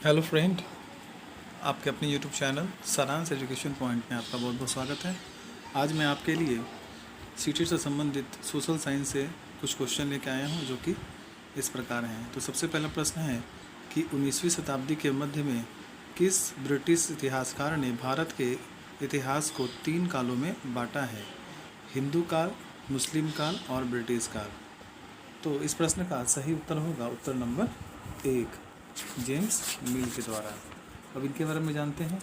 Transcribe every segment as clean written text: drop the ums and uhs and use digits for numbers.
Hello friend, आपके अपने YouTube channel सारांश एजुकेशन पॉइंट में आपका बहुत बहुत स्वागत है। आज मैं आपके लिए सीटेट से संबंधित सोशल साइंस से कुछ क्वेश्चन लेके आया हूं जो कि इस प्रकार हैं। तो सबसे पहला प्रश्न है कि 19वीं शताब्दी के मध्य में किस ब्रिटिश इतिहासकार ने भारत के इतिहास को 3 कालों में बांटा है? हिंदू काल, मुस्लिम काल और ब्रिटिश काल। तो इस प्रश्न का सही उत्तर होगा उत्तर नंबर 1, जेम्स मिल के द्वारा। अब इनके बारे में जानते हैं।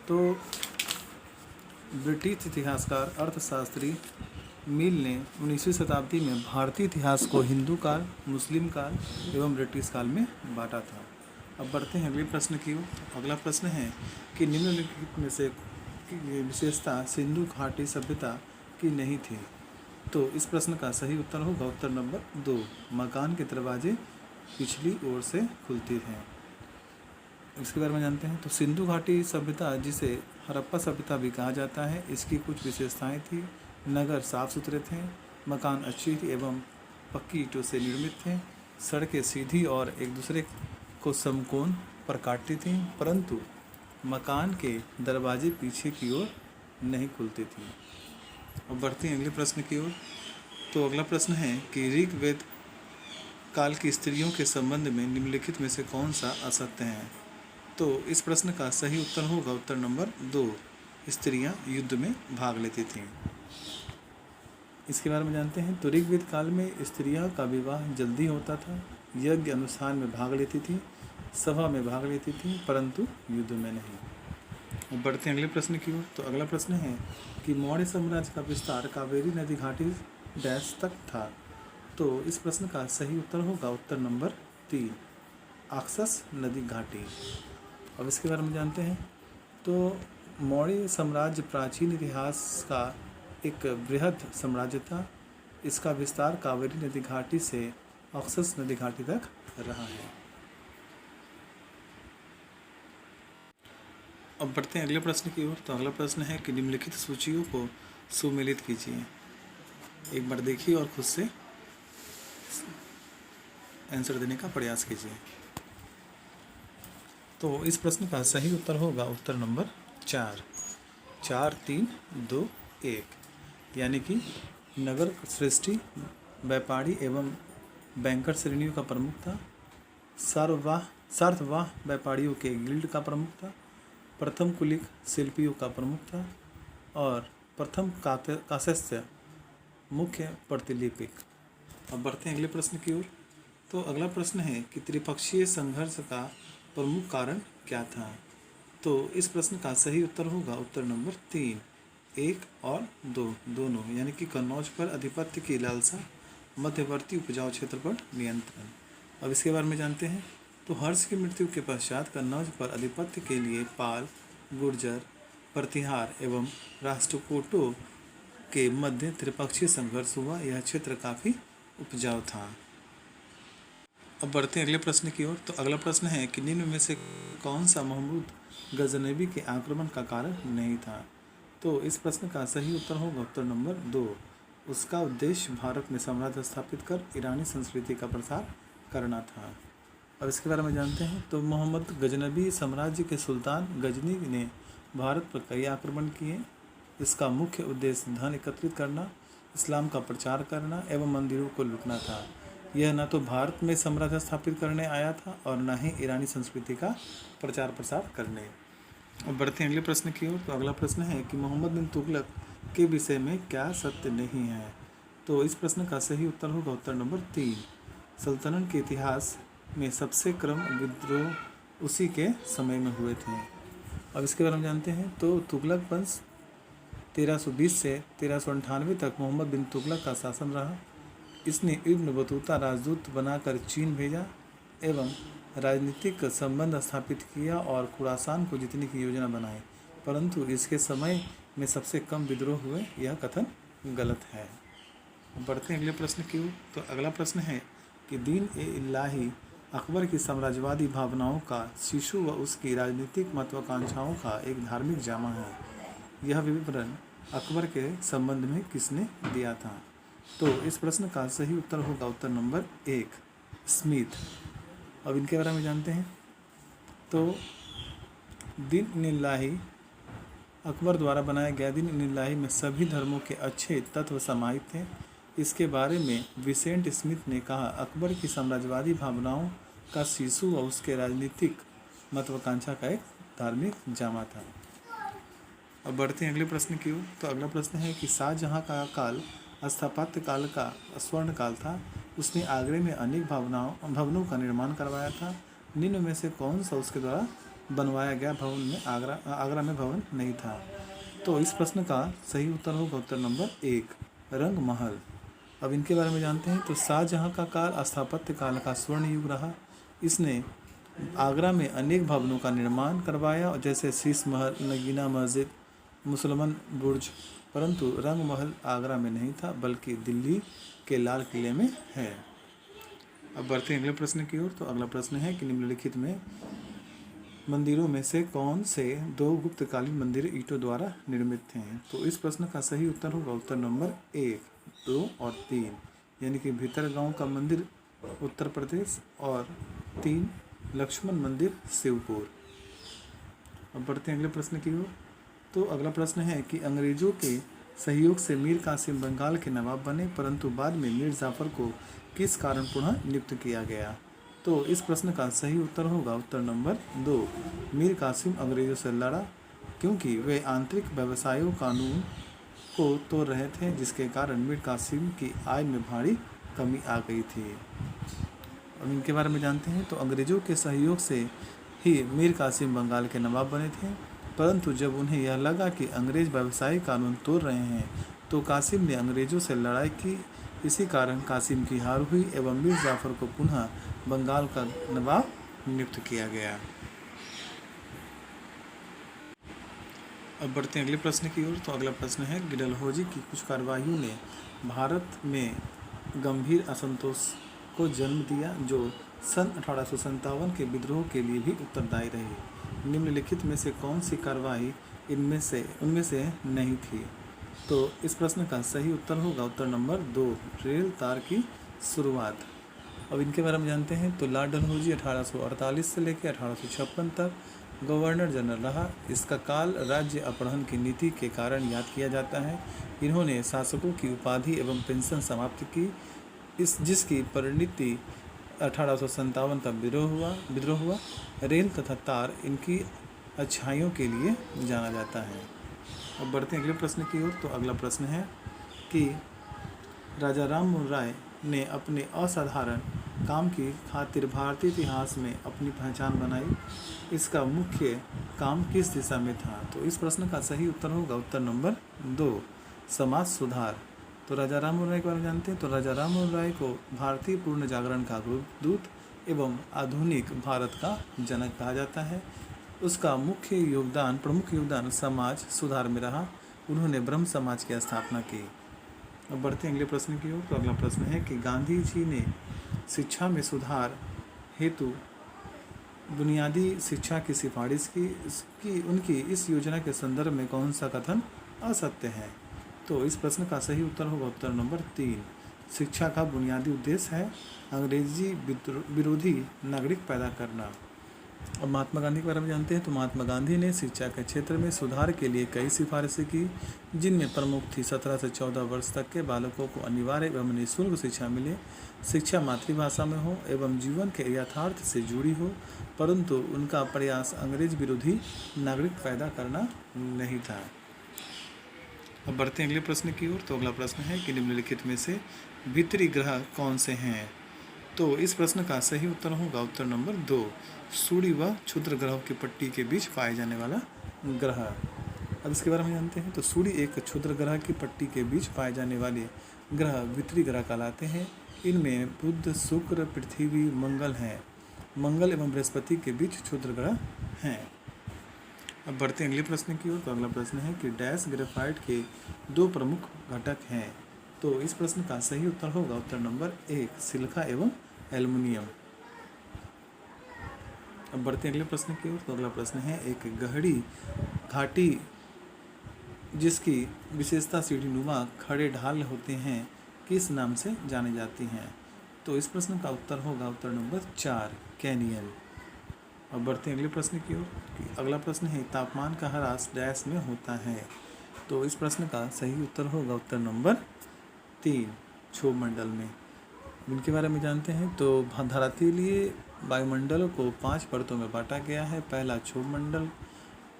तो ब्रिटिश इतिहासकार अर्थशास्त्री मिल ने 19वीं शताब्दी में भारतीय इतिहास को हिंदू काल, मुस्लिम काल एवं ब्रिटिश काल में बांटा था। अब बढ़ते हैं अगले प्रश्न की ओर। अगला प्रश्न है कि निम्नलिखित में से विशेषता सिंधु घाटी सभ्यता की नहीं थी। तो इस प्रश्न का सही उत्तर होगा उत्तर नंबर 2, मकान के दरवाजे पिछली ओर से खुलते हैं। इसके बारे में जानते हैं। तो सिंधु घाटी सभ्यता, जिसे हड़प्पा सभ्यता भी कहा जाता है, इसकी कुछ विशेषताएं थी। नगर साफ सुथरे थे, मकान अच्छी थी एवं पक्की ईंटों से निर्मित थे, सड़कें सीधी और एक दूसरे को समकोण पर काटती थीं, परंतु मकान के दरवाजे पीछे की ओर नहीं खुलते थे। अब बढ़ते हैं अगले प्रश्न की ओर। तो अगला प्रश्न है कि ऋग्वेद काल की स्त्रियों के संबंध में निम्नलिखित में से कौन सा असत्य है? तो इस प्रश्न का सही उत्तर होगा उत्तर नंबर 2, स्त्रियां युद्ध में भाग लेती थीं। इसके बारे में जानते हैं। तो ऋग्वेद काल में स्त्रियां का विवाह जल्दी होता था, यज्ञ अनुष्ठान में भाग लेती थी, सभा में भाग लेती थी, परंतु युद्ध में नहीं। बढ़ते हैं अगले प्रश्न की ओर। तो अगला प्रश्न है कि मौर्य साम्राज्य का विस्तार कावेरी नदी घाटी डैश तक था। तो इस प्रश्न का सही उत्तर होगा उत्तर नंबर 3, आक्सस नदी घाटी। अब इसके बारे में जानते हैं। तो मौर्य साम्राज्य प्राचीन इतिहास का एक बृहद साम्राज्य था। इसका विस्तार कावेरी नदी घाटी से आक्सस नदी घाटी तक रहा है। अब बढ़ते हैं अगले प्रश्न की ओर। तो अगला प्रश्न है कि निम्नलिखित सूचियों को सुमेलित कीजिए। एक बार देखिए और खुद से आंसर देने का प्रयास कीजिए। तो इस प्रश्न का सही उत्तर होगा उत्तर नंबर 4, 4, 3, 2, 1, यानी कि नगर सृष्टि व्यापारी एवं बैंकर श्रेणियों का प्रमुख था, सार्थवाह व्यापारियों के गिल्ड का प्रमुख था, प्रथम कुलिक शिल्पियों का प्रमुख था और प्रथम कांस्य मुख्य प्रतिलिपिक। अब बढ़ते हैं अगले प्रश्न की ओर। तो अगला प्रश्न है कि त्रिपक्षीय संघर्ष का प्रमुख कारण क्या था? तो इस प्रश्न का सही उत्तर होगा उत्तर नंबर 3, 1 और 2 दोनों, यानी कि कन्नौज पर आधिपत्य की लालसा, मध्यवर्ती उपजाऊ क्षेत्र पर नियंत्रण। अब इसके बारे में जानते हैं। तो हर्ष की मृत्यु के पश्चात कन्नौज पर आधिपत्य के लिए पाल, गुर्जर, प्रतिहार एवं राष्ट्रकूटों के मध्य त्रिपक्षीय संघर्ष हुआ। यह क्षेत्र काफ़ी उपजाऊ था। अब बढ़ते हैं अगले प्रश्न की ओर। तो अगला प्रश्न है कि निम्न में से कौन सा महमूद गजनबी के आक्रमण का कारण नहीं था? तो इस प्रश्न का सही उत्तर होगा उत्तर नंबर 2, उसका उद्देश्य भारत में साम्राज्य स्थापित कर ईरानी संस्कृति का प्रसार करना था। अब इसके बारे में जानते हैं। तो मोहम्मद गजनबी साम्राज्य के सुल्तान गजनी ने भारत पर कई आक्रमण किए। इसका मुख्य उद्देश्य धन एकत्रित करना, इस्लाम का प्रचार करना एवं मंदिरों को लूटना था। यह न तो भारत में साम्राज्य स्थापित करने आया था और न ही ईरानी संस्कृति का प्रचार प्रसार करने। अब बढ़ते हैं अगले प्रश्न की ओर। तो अगला प्रश्न है कि मोहम्मद बिन तुगलक के विषय में क्या सत्य नहीं है? तो इस प्रश्न का सही उत्तर होगा उत्तर नंबर 3, सल्तनत के इतिहास में सबसे क्रम विद्रोह उसी के समय में हुए थे। अब इसके बारे में जानते हैं। तो तुगलक वंश 1320 से 1398 तक मोहम्मद बिन तुगलक का शासन रहा। इसने इब्न बतूता राजदूत बनाकर चीन भेजा एवं राजनीतिक संबंध स्थापित किया और खुरासान को जीतने की योजना बनाई, परंतु इसके समय में सबसे कम विद्रोह हुए। यह कथन गलत है। बढ़ते हैं अगले प्रश्न की ओर। तो अगला प्रश्न है कि दीन-ए-इलाही अकबर की साम्राज्यवादी भावनाओं का शिशु व उसकी राजनीतिक महत्वाकांक्षाओं का एक धार्मिक जामा है। यह विवरण अकबर के संबंध में किसने दिया था? तो इस प्रश्न का सही उत्तर होगा उत्तर नंबर 1, स्मिथ। अब इनके बारे में जानते हैं। तो दीन-ई-इलाही अकबर द्वारा बनाया गया दीन-ई-इलाही में सभी धर्मों के अच्छे तत्व समाहित थे। इसके बारे में विसेंट स्मिथ ने कहा, अकबर की साम्राज्यवादी भावनाओं का शिशु और उसके राजनीतिक महत्वाकांक्षा का एक धार्मिक जामा था। अब बढ़ते हैं अगले प्रश्न की ओर। तो अगला प्रश्न है कि शाहजहाँ का काल स्थापत्य काल का स्वर्ण काल था। उसने आगरे में अनेक भवनों का निर्माण करवाया था। निम्न में से कौन सा उसके द्वारा बनवाया गया भवन में आगरा में भवन नहीं था? तो इस प्रश्न का सही उत्तर होगा उत्तर नंबर 1, रंग महल। अब इनके बारे में जानते हैं। तो शाहजहाँ का काल स्थापत्य काल का स्वर्ण युग रहा। इसने आगरा में अनेक भवनों का निर्माण करवाया, जैसे शीश महल, नगीना मस्जिद, मुसलमान बुर्ज, परंतु रंग महल आगरा में नहीं था बल्कि दिल्ली के लाल किले में है। अब बढ़ते हैं अगले प्रश्न की ओर। तो अगला प्रश्न है कि निम्नलिखित में मंदिरों में से कौन से 2 गुप्तकालीन मंदिर ईंटों द्वारा निर्मित थे? तो इस प्रश्न का सही उत्तर होगा उत्तर नंबर 1, 2 और 3, यानी कि भीतरगांव का मंदिर उत्तर प्रदेश और 3 लक्ष्मण मंदिर शिवपुर। अब बढ़ते हैं अगले प्रश्न की ओर। तो अगला प्रश्न है कि अंग्रेजों के सहयोग से मीर कासिम बंगाल के नवाब बने, परंतु बाद में मीर जाफर को किस कारण पुनः नियुक्त किया गया? तो इस प्रश्न का सही उत्तर होगा उत्तर नंबर 2, मीर कासिम अंग्रेजों से लड़ा क्योंकि वे आंतरिक व्यवसायों कानून को तोड़ रहे थे, जिसके कारण मीर कासिम की आय में भारी कमी आ गई थी। अब इनके बारे में जानते हैं। तो अंग्रेजों के सहयोग से ही मीर कासिम बंगाल के नवाब बने थे, परंतु जब उन्हें यह लगा कि अंग्रेज व्यवसायिक कानून तोड़ रहे हैं तो कासिम ने अंग्रेजों से लड़ाई की। इसी कारण कासिम की हार हुई एवं मीर जाफर को पुनः बंगाल का नवाब नियुक्त किया गया। अब बढ़ते हैं अगले प्रश्न की ओर। तो अगला प्रश्न है कि डलहौजी की कुछ कार्रवाइयों ने भारत में गंभीर असंतोष को जन्म दिया, जो सन 1857 के विद्रोह के लिए भी उत्तरदायी रही। निम्नलिखित में से कौन सी कार्रवाई उनमें से नहीं थी? तो इस प्रश्न का सही उत्तर होगा उत्तर नंबर 2, रेल तार की शुरुआत। अब इनके बारे में जानते हैं। तो लॉर्ड डलहौजी 1848 से लेकर 1856 तक गवर्नर जनरल रहा। इसका काल राज्य अपहरण की नीति के कारण याद किया जाता है। इन्होंने शासकों की उपाधि एवं पेंशन समाप्त की, जिसकी परिणति 1857 का विद्रोह हुआ। रेल तथा तार इनकी अच्छाइयों के लिए जाना जाता है। अब बढ़ते हैं अगले प्रश्न की ओर। तो अगला प्रश्न है कि राजा राम मोहन राय ने अपने असाधारण काम की खातिर भारतीय इतिहास में अपनी पहचान बनाई। इसका मुख्य काम किस दिशा में था? तो इस प्रश्न का सही उत्तर होगा उत्तर नंबर 2, समाज सुधार। तो राजा राम मोहन राय के बारे में जानते हैं। तो राजा राम मोहन राय को भारतीय पूर्ण जागरण का दूत एवं आधुनिक भारत का जनक कहा जाता है। उसका प्रमुख योगदान समाज सुधार में रहा। उन्होंने ब्रह्म समाज की स्थापना की। अब बढ़ते हैं अगले प्रश्न की ओर। तो अगला प्रश्न है कि गांधी जी ने शिक्षा में सुधार हेतु बुनियादी शिक्षा की सिफारिश की। उनकी इस योजना के संदर्भ में कौन सा कथन असत्य है? तो इस प्रश्न का सही उत्तर होगा उत्तर नंबर 3, शिक्षा का बुनियादी उद्देश्य है अंग्रेजी विरोधी नागरिक पैदा करना। अब महात्मा गांधी के बारे में जानते हैं। तो महात्मा गांधी ने शिक्षा के क्षेत्र में सुधार के लिए कई सिफारिशें की, जिनमें प्रमुख थी 17 से 14 वर्ष तक के बालकों को अनिवार्य एवं निःशुल्क शिक्षा मिले, शिक्षा मातृभाषा में हो एवं जीवन के यथार्थ से जुड़ी हो, परंतु उनका प्रयास अंग्रेज विरोधी नागरिक पैदा करना नहीं था। अब बढ़ते हैं अगले प्रश्न की ओर। तो अगला प्रश्न है कि निम्नलिखित में से भीतरी ग्रह कौन से हैं? तो इस प्रश्न का सही उत्तर होगा उत्तर नंबर 2, सूर्य व क्षुद्र ग्रहों की पट्टी के बीच पाए जाने वाला ग्रह। अब इसके बारे में जानते हैं। तो सूर्य एक क्षुद्र ग्रह की पट्टी के बीच पाए जाने वाले ग्रह भीतरी ग्रह कहलाते हैं। इनमें बुध, शुक्र, पृथ्वी, मंगल हैं। मंगल एवं बृहस्पति के बीच क्षुद्र ग्रह हैं। अब बढ़ते हैं अगले प्रश्न की ओर। तो अगला प्रश्न है कि डैश ग्रेफाइट के 2 प्रमुख घटक हैं। तो इस प्रश्न का सही उत्तर होगा उत्तर नंबर 1, सिलिका एवं एल्युमिनियम। अब बढ़ते हैं अगले प्रश्न की ओर। तो अगला प्रश्न है एक गहरी घाटी जिसकी विशेषता सीढ़ीनुमा खड़े ढाल होते हैं किस नाम से जानी जाती हैं? तो इस प्रश्न का उत्तर होगा उत्तर नंबर 4, कैनियन। अब बढ़ते हैं अगले प्रश्न की ओर। अगला प्रश्न है तापमान का ह्रास डैश में होता है। तो इस प्रश्न का सही उत्तर होगा उत्तर नंबर 3, क्षोभ मंडल में। इनके बारे में जानते हैं। तो धरातलीय वायुमंडल को 5 परतों में बांटा गया है। पहला क्षोभ मंडल,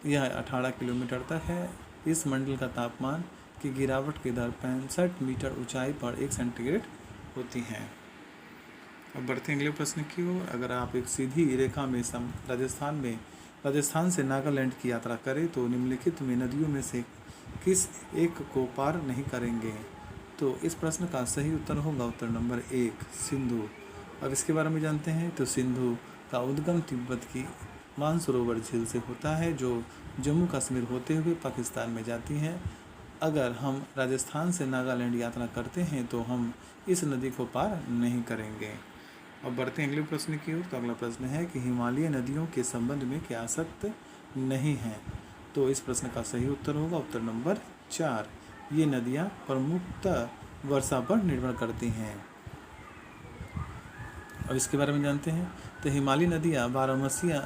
यह 18 किलोमीटर तक है। इस मंडल का तापमान की गिरावट की दर 65 मीटर ऊंचाई पर 1 सेंटीग्रेड होती है। अब बढ़ते हैं अगले प्रश्न की ओर। अगर आप एक सीधी रेखा में राजस्थान से नागालैंड की यात्रा करें तो निम्नलिखित में नदियों में से किस एक को पार नहीं करेंगे। तो इस प्रश्न का सही उत्तर होगा उत्तर नंबर 1, सिंधु। अब इसके बारे में जानते हैं। तो सिंधु का उद्गम तिब्बत की मानसरोवर झील से होता है, जो जम्मू कश्मीर होते हुए पाकिस्तान में जाती है। अगर हम राजस्थान से नागालैंड यात्रा करते हैं तो हम इस नदी को पार नहीं करेंगे। अब बढ़ते हैं अगले प्रश्न की ओर। तो अगला प्रश्न है कि हिमालय नदियों के संबंध में क्या सत्य नहीं है। तो इस प्रश्न का सही उत्तर होगा उत्तर नंबर 4, ये नदियाँ प्रमुखतः वर्षा पर निर्भर करती हैं। अब इसके बारे में जानते हैं। तो हिमालयी नदियाँ बारहमासियाँ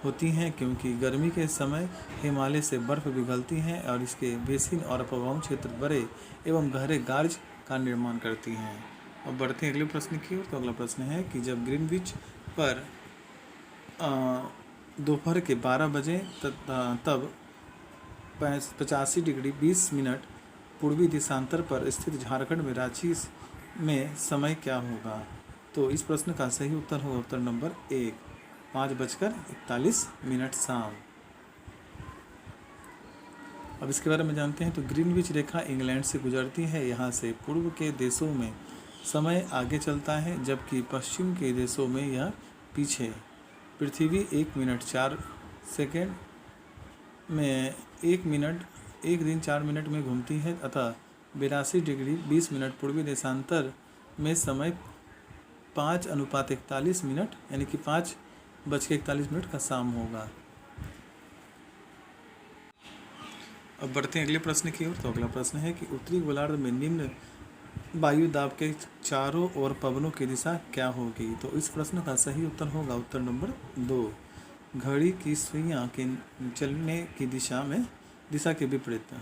होती हैं क्योंकि गर्मी के समय हिमालय से बर्फ पिघलती हैं और इसके बेसिन और अपवाह क्षेत्र बड़े एवं गहरे गार्ज का निर्माण करती हैं। अब बढ़ते हैं अगले प्रश्न की ओर। तो अगला प्रश्न है कि जब ग्रीनविच पर दोपहर के 12 बजे तब 85 डिग्री 20 मिनट पूर्वी देशांतर पर स्थित झारखंड में रांची में समय क्या होगा। तो इस प्रश्न का सही उत्तर होगा उत्तर नंबर 1, 5:41 शाम। अब इसके बारे में जानते हैं। तो ग्रीनविच रेखा इंग्लैंड से गुजरती है। यहाँ से पूर्व के देशों में समय आगे चलता है जबकि पश्चिम के देशों में यह पीछे। पृथ्वी 1 मिनट 4 सेकेंड में 1 दिन 4 मिनट में घूमती है, अतः 82 डिग्री 20 मिनट पूर्वी देशांतर में समय 5:41 मिनट यानी कि 5:41 का शाम होगा। अब बढ़ते हैं अगले प्रश्न की ओर। तो अगला प्रश्न है कि उत्तरी गोलार्ध में निम्न वायु दाब के चारों ओर पवनों की दिशा क्या होगी। तो इस प्रश्न का सही उत्तर होगा उत्तर नंबर 2, घड़ी की सुइयां के चलने की दिशा के विपरीत।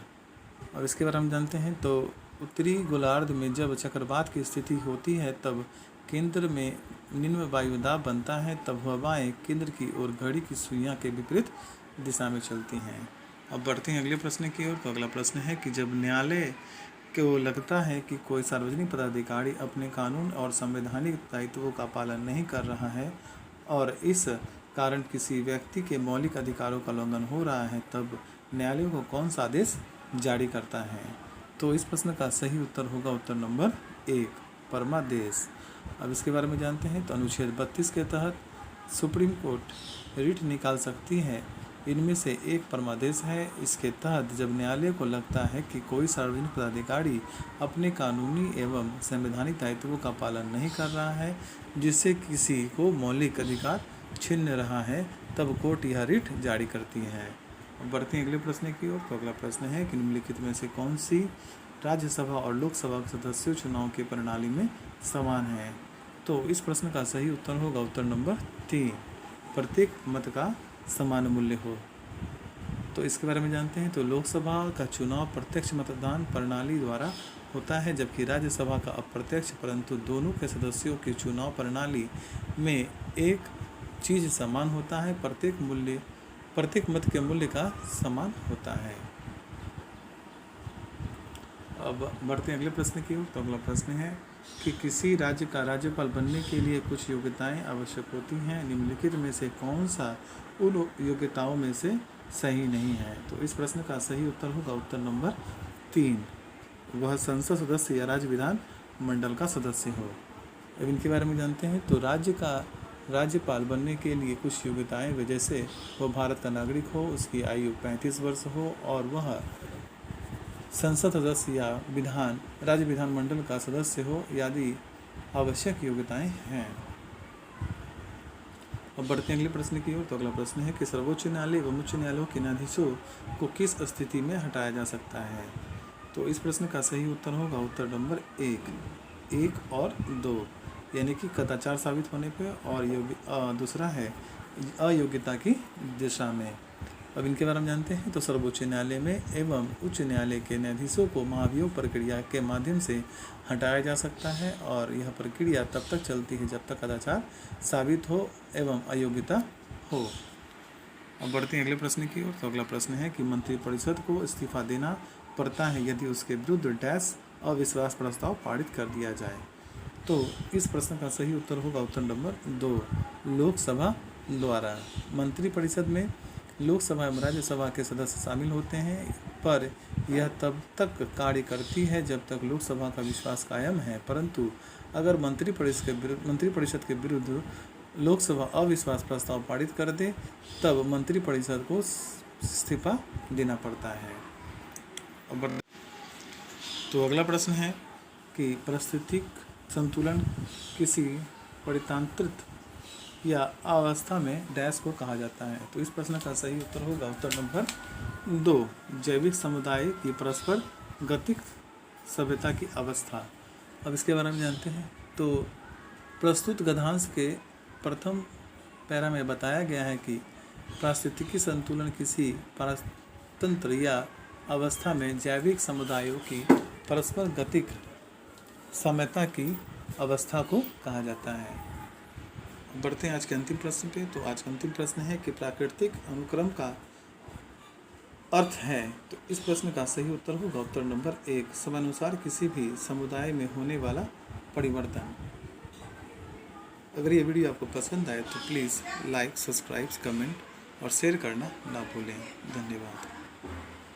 और इसके बारे में जानते हैं। तो उत्तरी गोलार्ध में जब चक्रवात की स्थिति होती है तब केंद्र में निम्न वायुदाब बनता है, तब हवाएं केंद्र की ओर घड़ी की सुइयां के विपरीत दिशा में चलती हैं। अब बढ़ते हैं अगले प्रश्न की ओर। तो अगला प्रश्न है कि जब न्यायालय को लगता है कि कोई सार्वजनिक पदाधिकारी अपने कानून और संवैधानिक दायित्वों का पालन नहीं कर रहा है और इस कारण किसी व्यक्ति के मौलिक अधिकारों का उल्लंघन हो रहा है, तब न्यायालय को कौन सा आदेश जारी करता है। तो इस प्रश्न का सही उत्तर होगा उत्तर नंबर 1, परमादेश। अब इसके बारे में जानते हैं। तो अनुच्छेद 32 के तहत सुप्रीम कोर्ट रिट निकाल सकती है। इनमें से एक परमादेश है। इसके तहत जब न्यायालय को लगता है कि कोई सार्वजनिक पदाधिकारी अपने कानूनी एवं संवैधानिक दायित्वों का पालन नहीं कर रहा है, जिससे किसी को मौलिक अधिकार छीन रहा है, तब कोर्ट यह रिट जारी करती है। बढ़ते हैं अगले प्रश्न की ओर। तो अगला प्रश्न है कि निम्नलिखित में से कौन सी राज्यसभा और लोकसभा सदस्यों चुनाव की प्रणाली में समान है। तो इस प्रश्न का सही उत्तर होगा उत्तर नंबर 3, प्रत्येक मत का समान मूल्य हो। तो इसके बारे में जानते हैं। तो लोकसभा का चुनाव प्रत्यक्ष मतदान प्रणाली द्वारा होता है, जबकि राज्यसभा का अप्रत्यक्ष, परंतु दोनों के सदस्यों की चुनाव प्रणाली में एक चीज़ समान होता है, प्रत्येक मत के मूल्य का समान होता है। अब बढ़ते हैं अगले प्रश्न की ओर। तो अगला प्रश्न है कि किसी राज्य का राज्यपाल बनने के लिए कुछ योग्यताएं आवश्यक होती हैं। निम्नलिखित में से कौन सा उन योग्यताओं में से सही नहीं है। तो इस प्रश्न का सही उत्तर होगा उत्तर नंबर 3, वह संसद सदस्य या राज्य विधान मंडल का सदस्य हो। अब इनके बारे में जानते हैं। तो राज्य का राज्यपाल बनने के लिए कुछ योग्यताएं वे जैसे वह भारत का नागरिक हो, उसकी आयु 35 वर्ष हो और वह संसद सदस्य या राज्य विधान मंडल का सदस्य हो आदि आवश्यक योग्यताएं हैं। अब बढ़ते हैं अगले प्रश्न की ओर। तो अगला प्रश्न है कि सर्वोच्च न्यायालय एवं उच्च न्यायालयों के न्यायाधीशों को किस स्थिति में हटाया जा सकता है। तो इस प्रश्न का सही उत्तर होगा उत्तर नंबर 1 और 2, यानी कि कदाचार साबित होने पे, और दूसरा है अयोग्यता की दिशा में। अब इनके बारे में जानते हैं। तो सर्वोच्च न्यायालय में एवं उच्च न्यायालय के न्यायाधीशों को महाभियोग प्रक्रिया के माध्यम से हटाया जा सकता है और यह प्रक्रिया तब तक चलती है जब तक कदाचार साबित हो एवं अयोग्यता हो। अब बढ़ते हैं अगले प्रश्न की ओर। तो अगला प्रश्न है कि मंत्रिपरिषद को इस्तीफा देना पड़ता है यदि उसके विरुद्ध डैश अविश्वास प्रस्ताव पारित कर दिया जाए। तो इस प्रश्न का सही उत्तर होगा उत्तर नंबर 2, लोकसभा द्वारा। मंत्रिपरिषद में लोकसभा एवं राज्यसभा के सदस्य शामिल होते हैं, पर यह तब तक कार्य करती है जब तक लोकसभा का विश्वास कायम है। परंतु अगर मंत्रिपरिषद के विरुद्ध लोकसभा अविश्वास प्रस्ताव पारित कर दे तब मंत्रिपरिषद को इस्तीफा देना पड़ता है। तो अगला प्रश्न है कि पारिस्थितिक संतुलन किसी परितांत्रित या अवस्था में डैश को कहा जाता है। तो इस प्रश्न का सही उत्तर होगा उत्तर नंबर 2, जैविक समुदाय की परस्पर गतिक सभ्यता की अवस्था। अब इसके बारे में जानते हैं। तो प्रस्तुत गद्यांश के प्रथम पैरा में बताया गया है कि पारिस्थितिकी संतुलन किसी पारतंत्र या अवस्था में जैविक समुदायों की परस्पर गतिक साम्यता की अवस्था को कहा जाता है। बढ़ते हैं आज के अंतिम प्रश्न पे। तो आज का अंतिम प्रश्न है कि प्राकृतिक अनुक्रम का अर्थ है। तो इस प्रश्न का सही उत्तर होगा उत्तर नंबर 1, समयानुसार किसी भी समुदाय में होने वाला परिवर्तन। अगर ये वीडियो आपको पसंद आए तो प्लीज़ लाइक, सब्सक्राइब, कमेंट और शेयर करना ना भूलें। धन्यवाद।